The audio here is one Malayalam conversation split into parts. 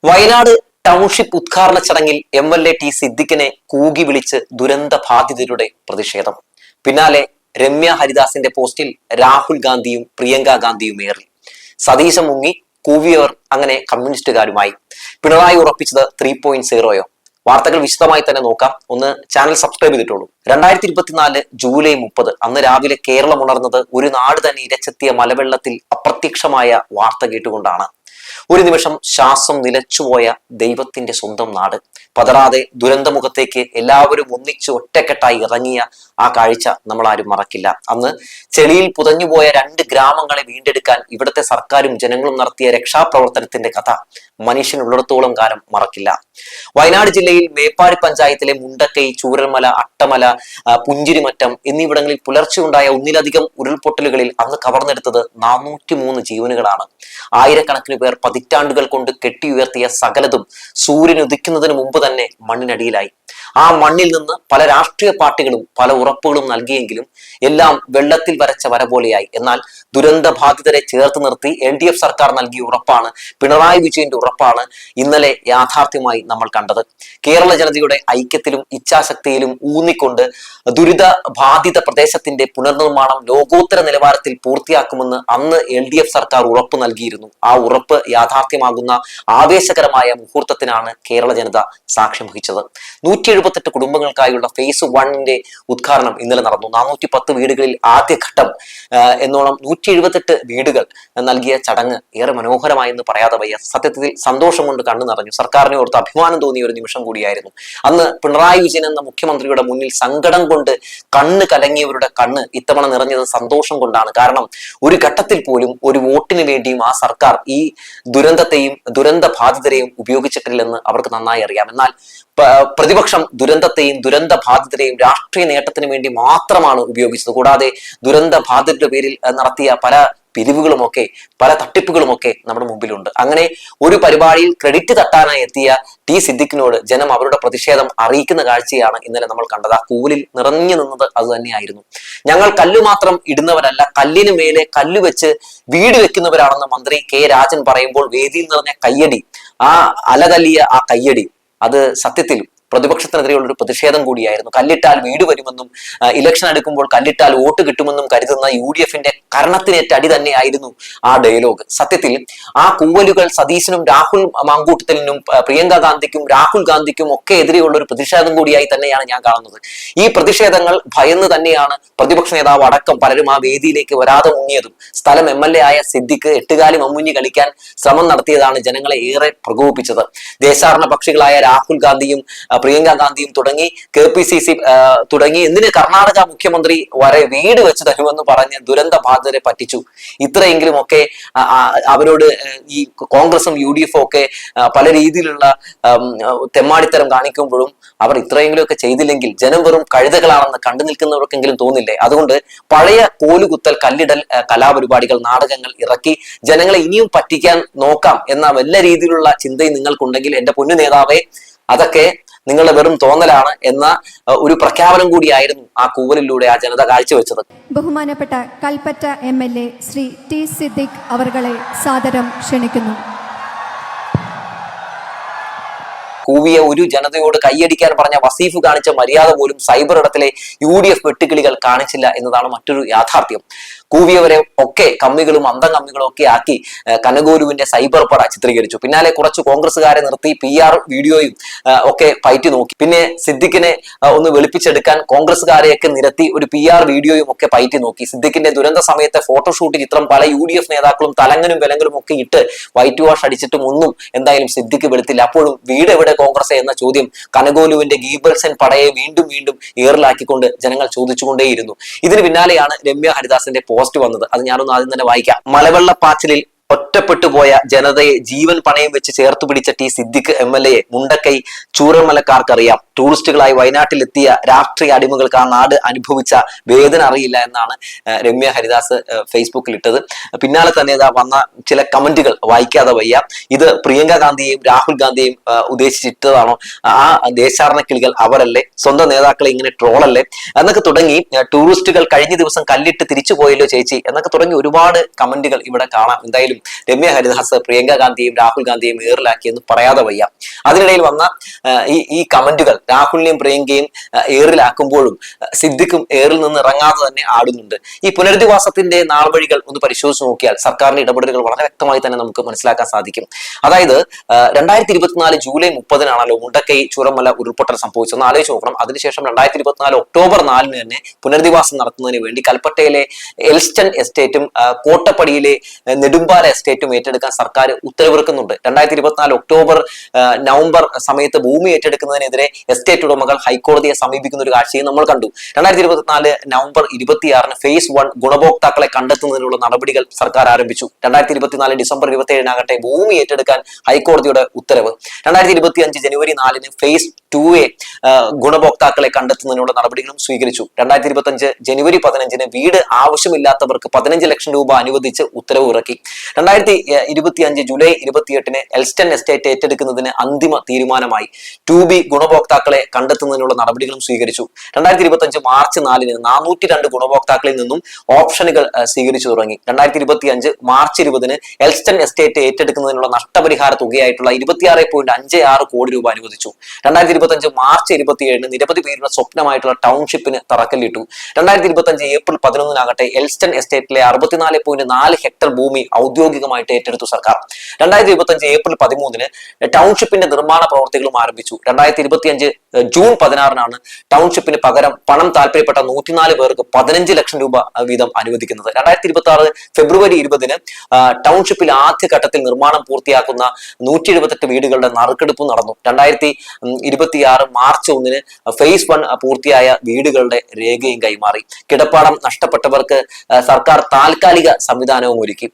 വയനാട് ടൗൺഷിപ്പ് ഉദ്ഘാടന ചടങ്ങിൽ MLA ടി സിദ്ദിഖിനെ കൂകി വിളിച്ച് ദുരന്ത ബാധിതരുടെ പ്രതിഷേധം. പിന്നാലെ രമ്യ ഹരിദാസിന്റെ പോസ്റ്റിൽ രാഹുൽ ഗാന്ധിയും പ്രിയങ്ക ഗാന്ധിയും ഏറി. സതീശൻ മുങ്ങി, കൂവിയവർ അങ്ങനെ കമ്മ്യൂണിസ്റ്റുകാരുമായി. പിണറായി ഉറപ്പിച്ചത് 3.0യോ? വാർത്തകൾ വിശദമായി തന്നെ നോക്കാം. ഒന്ന് ചാനൽ സബ്സ്ക്രൈബ് ചെയ്തിട്ടുള്ളൂ. 2024 ജൂലൈ 30 അന്ന് രാവിലെ കേരളം ഉണർന്നത് ഒരു നാട് തന്നെ ഇരച്ചെത്തിയ മലവെള്ളത്തിൽ അപ്രത്യക്ഷമായ വാർത്ത കേട്ടുകൊണ്ടാണ്. ഒരു നിമിഷം ശ്വാസം നിലച്ചുപോയ ദൈവത്തിന്റെ സ്വന്തം നാട്. പതറാതെ ദുരന്തമുഖത്തേക്ക് എല്ലാവരും ഒന്നിച്ച് ഒറ്റക്കെട്ടായി ഇറങ്ങിയ ആ കാഴ്ച നമ്മൾ ആരും മറക്കില്ല. അന്ന് ചെളിയിൽ പുതഞ്ഞുപോയ 2 ഗ്രാമങ്ങളെ വീണ്ടെടുക്കാൻ ഇവിടുത്തെ സർക്കാരും ജനങ്ങളും നടത്തിയ രക്ഷാപ്രവർത്തനത്തിന്റെ കഥ മനുഷ്യനുള്ളിടത്തോളം കാലം മറക്കില്ല. വയനാട് ജില്ലയിൽ മേപ്പാടി പഞ്ചായത്തിലെ മുണ്ടക്കൈ, ചൂരൽമല, അട്ടമല, പുഞ്ചിരിമറ്റം എന്നിവിടങ്ങളിൽ പുലർച്ചെ ഉണ്ടായ ഒന്നിലധികം ഉരുൾപൊട്ടലുകളിൽ അന്ന് കവർന്നെടുത്തത് 403 ജീവനുകളാണ്. ആയിരക്കണക്കിന് പേർ പതിറ്റാണ്ടുകൾ കൊണ്ട് കെട്ടിയുയർത്തിയ സകലതും സൂര്യൻ ഉദിക്കുന്നതിന് മുമ്പ് തന്നെ മണ്ണിനടിയിലായി. ആ മണ്ണിൽ നിന്ന് പല രാഷ്ട്രീയ പാർട്ടികളും പല ഉറപ്പുകളും നൽകിയെങ്കിലും എല്ലാം വെള്ളത്തിൽ വരച്ച വര പോലെയായി. എന്നാൽ ദുരന്ത ബാധിതരെ ചേർത്ത് നിർത്തി LDF സർക്കാർ നൽകിയ ഉറപ്പാണ്, പിണറായി വിജയന്റെ ഉറപ്പാണ് ഇന്നലെ യാഥാർത്ഥ്യമായി നമ്മൾ കണ്ടത്. കേരള ജനതയുടെ ഐക്യത്തിലും ഇച്ഛാശക്തിയിലും ഊന്നിക്കൊണ്ട് ദുരിത ബാധിത പ്രദേശത്തിന്റെ പുനർനിർമ്മാണം ലോകോത്തര നിലവാരത്തിൽ പൂർത്തിയാക്കുമെന്ന് അന്ന് LDF സർക്കാർ ഉറപ്പ് നൽകിയിരുന്നു. ആ ഉറപ്പ് യാഥാർത്ഥ്യമാകുന്ന ആവേശകരമായ മുഹൂർത്തത്തിനാണ് കേരള ജനത സാക്ഷ്യം വഹിച്ചത്. 178 കുടുംബങ്ങൾക്കായുള്ള ഫേസ് 1ന്റെ ഉദ്ഘാടനം ഇന്നലെ നടന്നു. 410 വീടുകളിൽ ആദ്യഘട്ടം എന്നോണം 178 വീടുകൾ നൽകിയ ചടങ്ങ് ഏറെ മനോഹരമായെന്ന് പറയാതെ വയ്യ. സത്യത്തിൽ സന്തോഷം കൊണ്ട് കണ്ണു നിറഞ്ഞു. സർക്കാരിനെ ഓർത്ത് അഭിമാനം തോന്നിയ ഒരു നിമിഷം കൂടിയായിരുന്നു. അന്ന് പിണറായി വിജയൻ എന്ന മുഖ്യമന്ത്രിയുടെ മുന്നിൽ സങ്കടം കൊണ്ട് കണ്ണ് കലങ്ങിയവരുടെ കണ്ണ് ഇത്തവണ നിറഞ്ഞത് സന്തോഷം കൊണ്ടാണ്. കാരണം ഒരു ഘട്ടത്തിൽ പോലും ഒരു വോട്ടിന് വേണ്ടിയും ആ സർക്കാർ ഈ ദുരന്തത്തെയും ദുരന്ത ബാധിതരെയും ഉപയോഗിച്ചിട്ടില്ലെന്ന് അവർക്ക് നന്നായി അറിയാം. എന്നാൽ പ്രതിപക്ഷം ദുരന്തത്തെയും ദുരന്ത ബാധിതരെയും രാഷ്ട്രീയ നേട്ടത്തിന് വേണ്ടി മാത്രമാണ് ഉപയോഗിച്ചത്. കൂടാതെ ദുരന്ത ബാധിതരുടെ പേരിൽ നടത്തിയ പല പിരിവുകളുമൊക്കെ പല തട്ടിപ്പുകളുമൊക്കെ നമ്മുടെ മുമ്പിലുണ്ട്. അങ്ങനെ ഒരു പരിപാടിയിൽ ക്രെഡിറ്റ് തട്ടാനായി എത്തിയ ടി സിദ്ദിഖിനോട് ജനം അവരുടെ പ്രതിഷേധം അറിയിക്കുന്ന കാഴ്ചയാണ് ഇന്നലെ നമ്മൾ കണ്ടത്. ആ കൂലിൽ നിറഞ്ഞു നിന്നത് അത് തന്നെയായിരുന്നു. ഞങ്ങൾ കല്ല് മാത്രം ഇടുന്നവരല്ല, കല്ലിന് മേലെ കല്ല് വെച്ച് വീട് വെക്കുന്നവരാണെന്ന് മന്ത്രി കെ രാജൻ പറയുമ്പോൾ വേദിയിൽ നിറഞ്ഞ കയ്യടി, ആ അലതല്ലിയ ആ കയ്യടി, അത് സത്യത്തിൽ പ്രതിപക്ഷത്തിനെതിരെയുള്ള ഒരു പ്രതിഷേധം കൂടിയായിരുന്നു. കല്ലിട്ടാൽ വീട് വരുമെന്നും ഇലക്ഷൻ എടുക്കുമ്പോൾ കല്ലിട്ടാൽ വോട്ട് കിട്ടുമെന്നും കരുതുന്ന UDFന്റെ കരണത്തിനേറ്റ അടി തന്നെയായിരുന്നു ആ ഡയലോഗ്. സത്യത്തിൽ ആ കൂവലുകൾ സതീശനും രാഹുൽ മാങ്കൂട്ടത്തിനും പ്രിയങ്ക ഗാന്ധിക്കും രാഹുൽ ഗാന്ധിക്കും ഒക്കെ എതിരെയുള്ള ഒരു പ്രതിഷേധം കൂടിയായി തന്നെയാണ് ഞാൻ കാണുന്നത്. ഈ പ്രതിഷേധങ്ങൾ ഭയന്ന് തന്നെയാണ് പ്രതിപക്ഷ നേതാവ് അടക്കം പലരും ആ വേദിയിലേക്ക് വരാതെ മുങ്ങിയതും. സ്ഥലം MLA ആയ സിദ്ദിഖ് എട്ടുകാലി മമ്മുഞ്ഞി കളിക്കാൻ ശ്രമം നടത്തിയതാണ് ജനങ്ങളെ ഏറെ പ്രകോപിപ്പിച്ചത്. ദേശാടന പക്ഷികളായ രാഹുൽ ഗാന്ധിയും പ്രിയങ്ക ഗാന്ധിയും തുടങ്ങി KPCC തുടങ്ങി എന്തിന് കർണാടക മുഖ്യമന്ത്രി വരെ വീട് വെച്ച് തരുമെന്ന് പറഞ്ഞ് ദുരന്ത ബാധിതരെ പറ്റിച്ചു. ഇത്രയെങ്കിലും ഒക്കെ അവരോട് ഈ കോൺഗ്രസും UDFും ഒക്കെ പല രീതിയിലുള്ള തെമ്മാടിത്തരം കാണിക്കുമ്പോഴും അവർ ഇത്രയെങ്കിലും ഒക്കെ ചെയ്തില്ലെങ്കിൽ ജനം വെറും കഴുതകളാണെന്ന് കണ്ടു നിൽക്കുന്നവർക്കെങ്കിലും തോന്നില്ലേ? അതുകൊണ്ട് പഴയ കോലുകുത്തൽ, കല്ലിടൽ കലാപരിപാടികൾ, നാടകങ്ങൾ ഇറക്കി ജനങ്ങളെ ഇനിയും പറ്റിക്കാൻ നോക്കാം എന്ന വല്ല രീതിയിലുള്ള ചിന്തയും നിങ്ങൾക്കുണ്ടെങ്കിൽ എന്റെ പൊന്നു നേതാവേ, അതൊക്കെ നിങ്ങളുടെ വെറും തോന്നലാണ് എന്ന ഒരു പ്രഖ്യാപനം കൂടിയായിരുന്നു ആ കൂവലിലൂടെ ആ ജനത കാഴ്ചവെച്ചത്. ബഹുമാനപ്പെട്ട കൽപ്പറ്റ MLA ശ്രീ ടി സിദ്ദിഖ് അവർകളെ സാദരം ക്ഷണിക്കുന്നു. കൂവിയ ഒരു ജനതയോട് കൈയടിക്കാൻ പറഞ്ഞ വസീഫ് കാണിച്ച മര്യാദ പോലും സൈബർ ഇടത്തിലെ UDF വെട്ടുകിളികൾ കാണിച്ചില്ല എന്നതാണ് മറ്റൊരു യാഥാർത്ഥ്യം. കൂവിയവരെ ഒക്കെ കമ്മികളും അന്തം കമ്മികളും ഒക്കെ ആക്കി കനകോലുവിന്റെ സൈബർ പട ചിത്രീകരിച്ചു. പിന്നാലെ കുറച്ച് കോൺഗ്രസ്സുകാരെ നിർത്തി PR വീഡിയോയും ഒക്കെ പയറ്റി നോക്കി. പിന്നെ സിദ്ദിഖിനെ ഒന്ന് വെളുപ്പിച്ചെടുക്കാൻ കോൺഗ്രസ്സുകാരെയൊക്കെ നിരത്തി ഒരു PR വീഡിയോയും ഒക്കെ പയറ്റി നോക്കി. സിദ്ദിഖിന്റെ ദുരന്ത സമയത്തെ ഫോട്ടോഷൂട്ട് ചിത്രം പല UDF നേതാക്കളും തലങ്ങനും വിലങ്ങലും ഒക്കെ ഇട്ട് വൈറ്റ് വാഷ് അടിച്ചിട്ടും ഒന്നും എന്തായാലും സിദ്ദിഖ് വെളുത്തില്ല. അപ്പോഴും വീട് എവിടെ കോൺഗ്രസ് എന്ന ചോദ്യം കനകോലുവിന്റെ ഗീബൽസൻ പടയെ വീണ്ടും വീണ്ടും ഏറിലാക്കിക്കൊണ്ട് ജനങ്ങൾ ചോദിച്ചുകൊണ്ടേയിരുന്നു. ഇതിന് പിന്നാലെയാണ് രമ്യ ഹരിദാസിന്റെ പോസ്റ്റ് വന്നത്. അത് ഞാനൊന്ന് ആദ്യം തന്നെ വായിക്കാം. മലവെള്ളപ്പാച്ചിലിൽ ഒറ്റപ്പെട്ടുപോയ ജനതയെ ജീവൻ പണയം വെച്ച് ചേർത്തു പിടിച്ച ടി സിദ്ദിഖ് MLA മുണ്ടക്കൈ ചൂരൽമലക്കാർക്കറിയാം. ടൂറിസ്റ്റുകളായി വയനാട്ടിലെത്തിയ രാഷ്ട്രീയ അടിമകൾക്ക് ആ നാട് അനുഭവിച്ച വേദന അറിയില്ല എന്നാണ് രമ്യ ഹരിദാസ് ഫേസ്ബുക്കിൽ ഇട്ടത്. പിന്നാലെ തന്നെ വന്ന ചില കമന്റുകൾ വായിക്കാതെ വയ്യ. ഇത് പ്രിയങ്ക ഗാന്ധിയെയും രാഹുൽ ഗാന്ധിയെയും ഉദ്ദേശിച്ചിട്ടതാണോ? ആ ദേശാടന കിളികൾ അവരല്ലേ? സ്വന്തം നേതാക്കളെ ഇങ്ങനെ ട്രോളല്ലേ? എന്നൊക്കെ തുടങ്ങി ടൂറിസ്റ്റുകൾ കഴിഞ്ഞ ദിവസം കല്ലിട്ട് തിരിച്ചു പോയല്ലോ ചേച്ചി എന്നൊക്കെ തുടങ്ങി ഒരുപാട് കമന്റുകൾ ഇവിടെ കാണാം. എന്തായാലും രമ്യ ഹരിദാസ് പ്രിയങ്ക ഗാന്ധിയും രാഹുൽ ഗാന്ധിയും ഏറിലാക്കിയെന്ന് പറയാതെ വയ്യ. അതിനിടയിൽ വന്ന ഈ കമന്റുകൾ രാഹുലിനെയും പ്രിയങ്കയും ഏറിലാക്കുമ്പോഴും സിദ്ദിഖും ഏറിൽ നിന്ന് ഇറങ്ങാതെ തന്നെ ആടുന്നുണ്ട്. ഈ പുനരധിവാസത്തിന്റെ നാൾവഴികൾ ഒന്ന് പരിശോധിച്ച് നോക്കിയാൽ സർക്കാരിന്റെ ഇടപെടലുകൾ വളരെ വ്യക്തമായി തന്നെ നമുക്ക് മനസ്സിലാക്കാൻ സാധിക്കും. അതായത് 2024 ജൂലൈ 30-നാണല്ലോ മുണ്ടക്കൈ ചൂരൽമല ഉരുൾപൊട്ടൽ സംഭവിച്ചത്. ഒന്ന് ആലോചിച്ച് നോക്കണം. അതിനുശേഷം 2024 ഒക്ടോബർ 4-ന് തന്നെ പുനരധിവാസം നടത്തുന്നതിന് വേണ്ടി കൽപ്പറ്റയിലെ എൽസ്റ്റൺ എസ്റ്റേറ്റും കോട്ടപ്പടിയിലെ നെടുമ്പാല എസ്റ്റേറ്റും ഏറ്റെടുക്കാൻ സർക്കാർ ഉത്തരവിറക്കുന്നുണ്ട്. 2024 ഒക്ടോബർ നവംബർ സമയത്ത് ഭൂമി ഏറ്റെടുക്കുന്നതിനെതിരെ എസ്റ്റേറ്റ് ഉടമകൾ ഹൈക്കോടതിയെ സമീപിക്കുന്ന ഒരു കാഴ്ചയും നമ്മൾ കണ്ടു. 2024 നവംബർ 26-ന് ഫേസ് 1 ഗുണഭോക്താക്കളെ കണ്ടെത്തുന്നതിനുള്ള നടപടികൾ സർക്കാർ ആരംഭിച്ചു. 2024 ഡിസംബർ 27-നാകട്ടെ ഭൂമി ഏറ്റെടുക്കാൻ ഹൈക്കോടതിയുടെ ഉത്തരവ്. 2025 ജനുവരി 4-ന് ഫേസ് 2A ഗുണഭോക്താക്കളെ കണ്ടെത്തുന്നതിനുള്ള നടപടികളും സ്വീകരിച്ചു. 2025 ജനുവരി 15-ന് വീട് ആവശ്യമില്ലാത്തവർക്ക് 15 ലക്ഷം രൂപ അനുവദിച്ച് ഉത്തരവ് ഇറക്കി. 2025 ജൂലൈ 28-ന് എൽസ്റ്റൺ എസ്റ്റേറ്റ് ഏറ്റെടുക്കുന്നതിന് അന്തിമ തീരുമാനമായി. 2B ഗുണഭോക്താക്കളെ കണ്ടെത്തുന്നതിനുള്ള നടപടികളും സ്വീകരിച്ചു. 2025 മാർച്ച് 4-ന് 402 ഗുണഭോക്താക്കളിൽ നിന്നും ഓപ്ഷനുകൾ സ്വീകരിച്ചു തുടങ്ങി. 2025 മാർച്ച് 20-ന് എൽസ്റ്റൺ എസ്റ്റേറ്റ് ഏറ്റെടുക്കുന്നതിനുള്ള നഷ്ടപരിഹാര തുകയായിട്ടുള്ള 26.56 കോടി രൂപ അനുവദിച്ചു. 2025 മാർച്ച് 27-ന് നിരവധി പേരുടെ സ്വപ്നമായിട്ടുള്ള ടൗൺഷിപ്പിന് തറക്കല്ലിട്ടു. 2025 ഏപ്രിൽ 11-നാകട്ടെ എൽസ്റ്റൺ എസ്റ്റേറ്റിലെ 64.4 ഹെക്ടർ ഭൂമി ഔദ്യോഗികമായിട്ട് ഏറ്റെടുത്തു സർക്കാർ. 2025 ഏപ്രിൽ 13-ന് ടൗൺഷിപ്പിന്റെ നിർമ്മാണ പ്രവർത്തികളും ആരംഭിച്ചു. 2025 ജൂൺ 16-നാണ് ടൗൺഷിപ്പിന് പകരം പണം താല്പര്യപ്പെട്ട 104 പേർക്ക് 15 ലക്ഷം രൂപ വീതം അനുവദിക്കുന്നത്. 2026 ഫെബ്രുവരി 20-ന് ടൗൺഷിപ്പിൽ ആദ്യഘട്ടത്തിൽ നിർമ്മാണം പൂർത്തിയാക്കുന്ന 178 വീടുകളുടെ നറുക്കെടുപ്പ് നടന്നു. 2026 മാർച്ച് 1-ന് ഫേസ് 1 പൂർത്തിയായ വീടുകളുടെ രേഖയും കൈമാറി. കിടപ്പാടം നഷ്ടപ്പെട്ടവർക്ക് സർക്കാർ താൽക്കാലിക സംവിധാനവും ഒരുക്കി.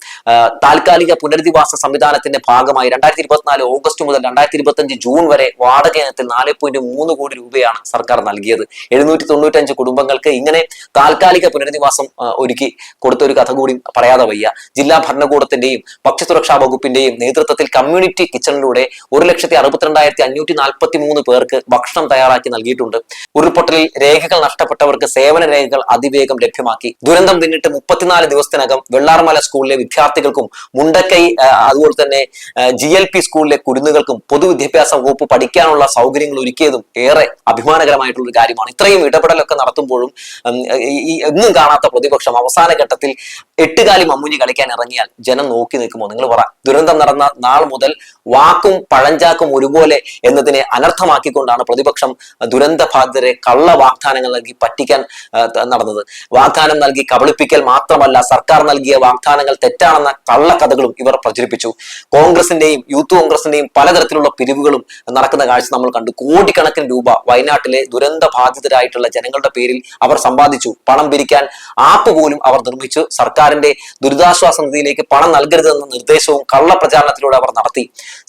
താൽക്കാലിക പുനരധിവാസ സംവിധാനത്തിന്റെ ഭാഗമായി 2024 ഓഗസ്റ്റ് മുതൽ 2025 ജൂൺ വരെ വാടക ഇനത്തിൽ 4.3 കോടി രൂപയാണ് സർക്കാർ നൽകിയത്. 795 കുടുംബങ്ങൾക്ക് ഇങ്ങനെ താൽക്കാലിക പുനരധിവാസം ഒരുക്കി കൊടുത്ത ഒരു കഥ കൂടി പറയാതെ വയ്യ. ജില്ലാ ഭരണകൂടത്തിന്റെയും ഭക്ഷ്യസുരക്ഷാ വകുപ്പിന്റെയും നേതൃത്വത്തിൽ കമ്മ്യൂണിറ്റി കിച്ചണിലൂടെ 1,62,543 പേർക്ക് ഭക്ഷണം തയ്യാറാക്കി നൽകിയിട്ടുണ്ട്. ഉരുൾപൊട്ടലിൽ രേഖകൾ നഷ്ടപ്പെട്ടവർക്ക് സേവന രേഖകൾ അതിവേഗം ലഭ്യമാക്കി. ദുരന്തം പിന്നിട്ട് 34 ദിവസത്തിനകം വെള്ളാർമല സ്കൂളിലെ വിദ്യാർത്ഥികൾക്കും മുണ്ടക്കൈ അതുപോലെ തന്നെ GLP സ്കൂളിലെ കുരുന്നുകൾക്കും പൊതുവിദ്യാഭ്യാസ വകുപ്പ് പഠിക്കാനുള്ള സൗകര്യങ്ങൾ ഒരുക്കിയതും ഏറെ അഭിമാനകരമായിട്ടുള്ള ഒരു കാര്യമാണ്. ഇത്രയും ഇടപെടലൊക്കെ നടത്തുമ്പോഴും എന്നും കാണാത്ത പ്രതിപക്ഷം അവസാന ഘട്ടത്തിൽ എട്ടുകാലി മമ്മൂഞ്ഞി കളിക്കാൻ ഇറങ്ങിയാൽ ജനം നോക്കി നിൽക്കുമോ? നിങ്ങൾ പറ. ദുരന്തം നടന്ന നാൾ മുതൽ വാക്കും പഴഞ്ചാക്കും ഒരുപോലെ എന്നതിനെ അനർത്ഥമാക്കിക്കൊണ്ടാണ് പ്രതിപക്ഷം ദുരന്ത ബാധിതരെ കള്ള വാഗ്ദാനങ്ങൾ നൽകി പറ്റിക്കാൻ നടന്നത്. വാഗ്ദാനം നൽകി കബളിപ്പിക്കൽ മാത്രമല്ല, സർക്കാർ നൽകിയ വാഗ്ദാനങ്ങൾ തെറ്റാണെന്ന കള്ളക്കഥകളും ഇവർ പ്രചരിപ്പിച്ചു. കോൺഗ്രസിന്റെയും യൂത്ത് കോൺഗ്രസിന്റെയും പലതരത്തിലുള്ള പിരിവുകളും നടക്കുന്ന കാഴ്ച നമ്മൾ കണ്ടു. കോടിക്കണക്കിന് രൂപ വയനാട്ടിലെ ദുരന്ത ബാധിതരായിട്ടുള്ള ജനങ്ങളുടെ പേരിൽ അവർ സമ്പാദിച്ചു. പണം പിരിക്കാൻ ആപ്പ് പോലും അവർ നിർമ്മിച്ചു. സർക്കാരിന്റെ ദുരിതാശ്വാസ നിധിയിലേക്ക് പണം നൽകരുതെന്ന നിർദ്ദേശവും കള്ളപ്രചാരണത്തിലൂടെ അവർ നടത്തി.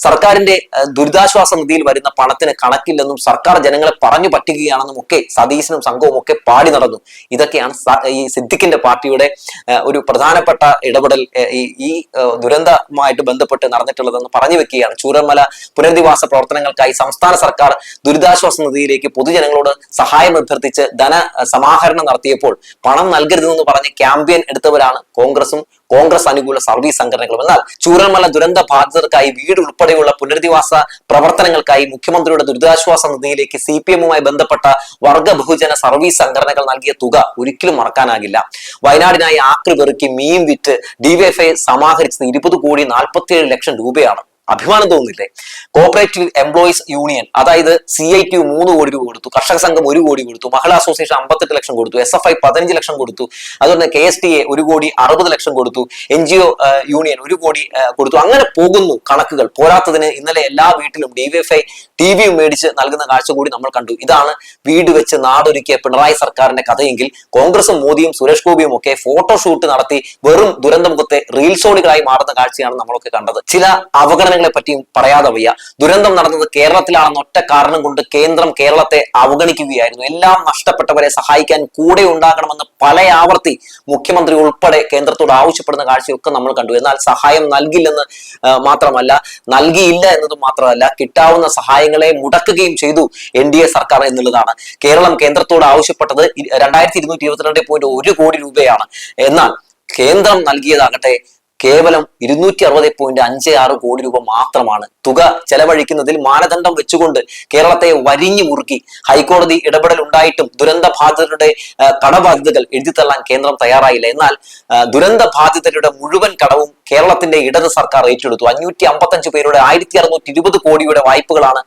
സർക്കാരിന്റെ ദുരിതാശ്വാസ നിധിയിൽ വരുന്ന പണത്തിന് കണക്കില്ലെന്നും സർക്കാർ ജനങ്ങളെ പറഞ്ഞു പറ്റിക്കുകയാണെന്നും ഒക്കെ സതീശനും സംഘവും ഒക്കെ പാടി നടന്നു. ഇതൊക്കെയാണ് ഈ സിദ്ദിഖിന്റെ പാർട്ടിയുടെ ഒരു പ്രധാനപ്പെട്ട ഇടപെടൽ ഈ ദുരന്തവുമായിട്ട് ബന്ധപ്പെട്ട് നടന്നിട്ടുള്ളതെന്ന് പറഞ്ഞു വെക്കുകയാണ്. ചൂരൽമല പുനരധിവാസ പ്രവർത്തനങ്ങൾക്കായി സംസ്ഥാന സർക്കാർ ദുരിതാശ്വാസ നിധിയിലേക്ക് പൊതുജനങ്ങളോട് സഹായം അഭ്യർത്ഥിച്ച് ധന സമാഹരണം നടത്തിയപ്പോൾ പണം നൽകരുതെന്ന് പറഞ്ഞ് ക്യാമ്പയിൻ എടുത്തവരാണ് കോൺഗ്രസും കോൺഗ്രസ് അനുകൂല സർവീസ് സംഘടനകളും. എന്നാൽ ചൂരൽമല ദുരന്ത ബാധിതർക്കായി വീട് ഉൾപ്പെടെയുള്ള പുനരധിവാസ പ്രവർത്തനങ്ങൾക്കായി മുഖ്യമന്ത്രിയുടെ ദുരിതാശ്വാസ നിധിയിലേക്ക് CPM-മായി ബന്ധപ്പെട്ട വർഗ ബഹുജന സർവീസ് സംഘടനകൾ നൽകിയ തുക ഒരിക്കലും മറക്കാനാകില്ല. വയനാടിനായി ആക്രി പെറുക്കി മീൻ വിറ്റ് DYFI സമാഹരിച്ചത് 20,47 ലക്ഷം രൂപയാണ്. അഭിമാനം തോന്നുന്നില്ലേ? കോപ്പറേറ്റീവ് എംപ്ലോയീസ് യൂണിയൻ അതായത് CITU 3 കോടി രൂപ കൊടുത്തു, കർഷക സംഘം 1 കോടി കൊടുത്തു, മഹിളാ അസോസിയേഷൻ 58 ലക്ഷം കൊടുത്തു, SFI 15 ലക്ഷം കൊടുത്തു, അതുപോലെ KSTA 1,60 ലക്ഷം കൊടുത്തു, NGO യൂണിയൻ 1 കോടി കൊടുത്തു. അങ്ങനെ പോകുന്നു കണക്കുകൾ. പോരാത്തതിന് ഇന്നലെ എല്ലാ വീട്ടിലും DYFI TV-യും മേടിച്ച് നൽകുന്ന കാഴ്ച കൂടി നമ്മൾ കണ്ടു. ഇതാണ് വീട് വെച്ച് നാടൊരുക്കിയ പിണറായി സർക്കാരിന്റെ കഥയെങ്കിൽ കോൺഗ്രസും മോദിയും സുരേഷ് ഗോപിയും ഒക്കെ ഫോട്ടോഷൂട്ട് നടത്തി വെറും ദുരന്തമുഖത്തെ റീൽസോണികളായി മാറുന്ന കാഴ്ചയാണ് നമ്മളൊക്കെ കണ്ടത്. ചില അവഗണനകളെ പറ്റിയും പറയാതെ വയ്യ. ദുരന്തം നടന്നത് കേരളത്തിലാണെന്ന ഒറ്റ കാരണം കൊണ്ട് കേന്ദ്രം കേരളത്തെ അവഗണിക്കുകയായിരുന്നു. എല്ലാം നഷ്ടപ്പെട്ടവരെ സഹായിക്കാൻ കൂടെ ഉണ്ടാകണമെന്ന് പല ആവർത്തി മുഖ്യമന്ത്രി ഉൾപ്പെടെ കേന്ദ്രത്തോട് ആവശ്യപ്പെടുന്ന കാഴ്ചയൊക്കെ നമ്മൾ കണ്ടു. എന്നാൽ സഹായം നൽകില്ലെന്ന് മാത്രമല്ല, നൽകിയില്ല എന്നതും മാത്രമല്ല, കിട്ടാവുന്ന സഹായങ്ങളെ മുടക്കുകയും ചെയ്തു NDA സർക്കാർ എന്നുള്ളതാണ്. കേരളം കേന്ദ്രത്തോട് ആവശ്യപ്പെട്ടത് 2222.1 കോടി രൂപയാണ്. എന്നാൽ കേന്ദ്രം നൽകിയതാകട്ടെ കേവലം 260.56 കോടി രൂപ മാത്രമാണ്. തുക ചെലവഴിക്കുന്നതിൽ മാനദണ്ഡം വെച്ചുകൊണ്ട് കേരളത്തെ വരിഞ്ഞു മുറുക്കി ഹൈക്കോടതി ഇടപെടൽ ഉണ്ടായിട്ടും ദുരന്ത ബാധിതരുടെ കടബാധ്യതകൾ എഴുതിത്തള്ളാൻ കേന്ദ്രം തയ്യാറായില്ല. എന്നാൽ ദുരന്ത ബാധിതരുടെ മുഴുവൻ കടവും കേരളത്തിന്റെ ഇടത് സർക്കാർ ഏറ്റെടുത്തു. 555 പേരുടെ 1620 കോടിയുടെ വായ്പകളാണ്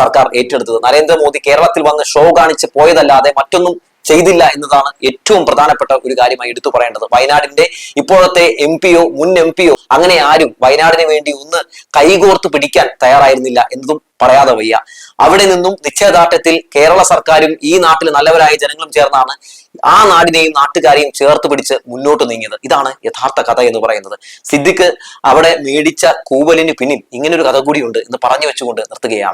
സർക്കാർ ഏറ്റെടുത്തത്. നരേന്ദ്രമോദി കേരളത്തിൽ വന്ന് ഷോ കാണിച്ച് പോയതല്ലാതെ മറ്റൊന്നും ചെയ്തില്ല എന്നതാണ് ഏറ്റവും പ്രധാനപ്പെട്ട ഒരു കാര്യമായി എടുത്തു പറയേണ്ടത്. വയനാടിന്റെ ഇപ്പോഴത്തെ MP-യോ മുൻ MP-യോ അങ്ങനെ ആരും വയനാടിന് വേണ്ടി ഒന്ന് കൈകോർത്ത് പിടിക്കാൻ തയ്യാറായിരുന്നില്ല എന്നതും പറയാതെ വയ്യ. അവിടെ നിന്നും നിശ്ചയദാർഢ്യത്തിൽ കേരള സർക്കാരും ഈ നാട്ടിൽ നല്ലവരായ ജനങ്ങളും ചേർന്നാണ് ആ നാടിനെയും നാട്ടുകാരെയും ചേർത്ത് പിടിച്ച് മുന്നോട്ട് നീങ്ങിയത്. ഇതാണ് യഥാർത്ഥ കഥ എന്ന് പറയുന്നത്. സിദ്ദിഖ് അവിടെ മേടിച്ച കൂവലിന് പിന്നിൽ ഇങ്ങനൊരു കഥ കൂടിയുണ്ട് എന്ന് പറഞ്ഞു വെച്ചുകൊണ്ട് നിർത്തുകയാണ്.